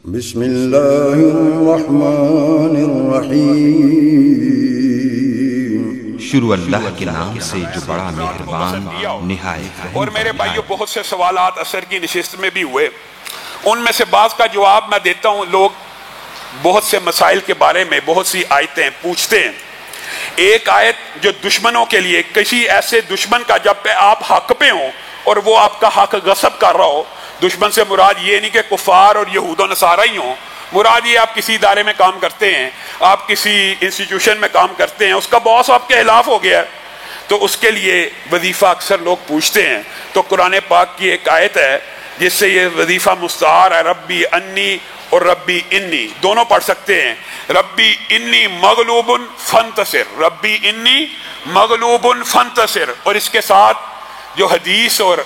بسم اللہ الرحمن الرحیم۔ شروع اللہ کے نام سے جو بڑا مہربان نہایت رحیم۔ اور میرے بھائیو بہت سے سوالات عصر کی نشست میں بھی ہوئے، ان میں سے بعض کا جواب میں دیتا ہوں۔ لوگ بہت سے مسائل کے بارے میں بہت سی آیتیں پوچھتے ہیں۔ ایک آیت جو دشمنوں کے لیے، کسی ایسے دشمن کا جب پہ آپ حق پہ ہوں اور وہ آپ کا حق غصب کر رہا ہو، دشمن سے مراد یہ نہیں کہ کفار اور یہود و نصارہ ہی ہوں، مراد یہ آپ کسی ادارے میں کام کرتے ہیں، آپ کسی انسٹیٹیوشن میں کام کرتے ہیں، اس کا باس آپ کے خلاف ہو گیا ہے، تو اس کے لیے وظیفہ اکثر لوگ پوچھتے ہیں۔ تو قرآن پاک کی ایک آیت ہے جس سے یہ وظیفہ مستعار ہے، ربی انی اور ربی انی دونوں پڑھ سکتے ہیں۔ ربی انی مغلوب فانتصر، ربی انی مغلوب فانتصر، اور اس کے ساتھ جو حدیث اور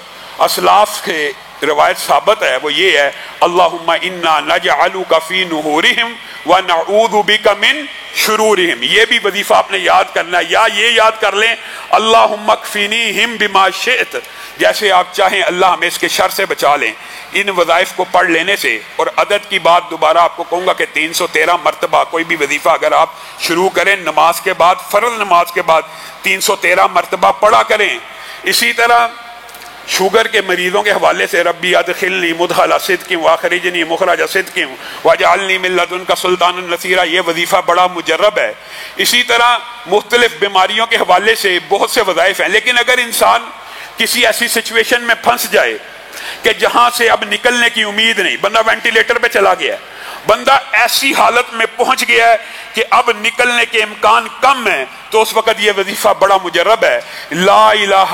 اسلاف کے روایت ثابت ہے وہ یہ ہے، اللہم انا نجعلک فی نحورہم ونعوذ بک من شرورہم۔ یہ بھی وظیفہ آپ نے یاد کرنا ہے، یا یہ یاد کر لیں اللہم اکفینیہم بما شئت، جیسے آپ چاہیں اللہ ہمیں اس کے شر سے بچا لیں۔ ان وظائف کو پڑھ لینے سے، اور عدد کی بات دوبارہ آپ کو کہوں گا کہ 313 مرتبہ کوئی بھی وظیفہ اگر آپ شروع کریں نماز کے بعد، فرض نماز کے بعد 313 مرتبہ پڑھا کریں۔ اسی طرح شوگر کے مریضوں کے حوالے سے ربی ادخلنی مدخل صدق واخرجنی مخرج صدق واجعلنی من لدنک سلطانا نصیرا، یہ وظیفہ بڑا مجرب ہے۔ اسی طرح مختلف بیماریوں کے حوالے سے بہت سے وظائف ہیں، لیکن اگر انسان کسی ایسی سچویشن میں پھنس جائے کہ جہاں سے اب نکلنے کی امید نہیں، بندہ وینٹیلیٹر پہ چلا گیا ہے، بندہ ایسی حالت میں پہنچ گیا ہے کہ اب نکلنے کے امکان کم ہے، تو اس وقت یہ وظیفہ بڑا مجرب ہے۔ لا الہ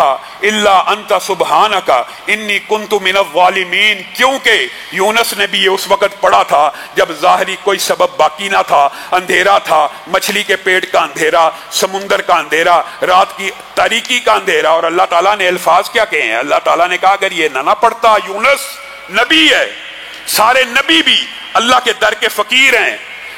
الا انت سبحانک انی کنت من الظالمین، کیونکہ یونس نے بھی یہ اس وقت پڑھا تھا جب ظاہری کوئی سبب باقی نہ تھا، اندھیرا تھا، مچھلی کے پیٹ کا اندھیرا، سمندر کا اندھیرا، رات کی تاریکی کا اندھیرا، اور اللہ تعالیٰ نے الفاظ کیا کہے ہیں؟ اللہ تعالیٰ نے کہا اگر یہ نہ پڑھتا، یونس نبی ہے، سارے نبی بھی اللہ کے در کے فقیر ہیں،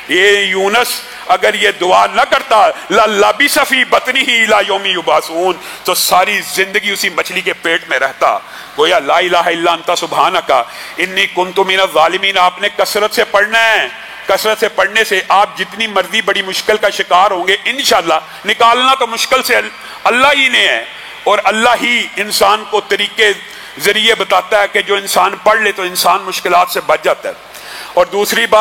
یہ یونس اگر یہ دعا نہ کرتا لَلَّبِثَ فِي بَطْنِهِ إِلَى يَوْمِ يُبْعَثُونَ، تو ساری زندگی اسی مچھلی کے پیٹ میں رہتا۔ گویا لا الہ الا انت سبحانک انی کنت من الظالمین آپ نے کثرت سے پڑھنا ہے۔ کثرت سے پڑھنے سے آپ جتنی مرضی بڑی مشکل کا شکار ہوں گے انشاءاللہ، نکالنا تو مشکل سے اللہ ہی نے ہے، اور اللہ ہی انسان کو طریقے ذریعے بتاتا ہے کہ جو انسان پڑھ لے تو انسان مشکلات سے بچ جاتا ہے۔ اور دوسری بات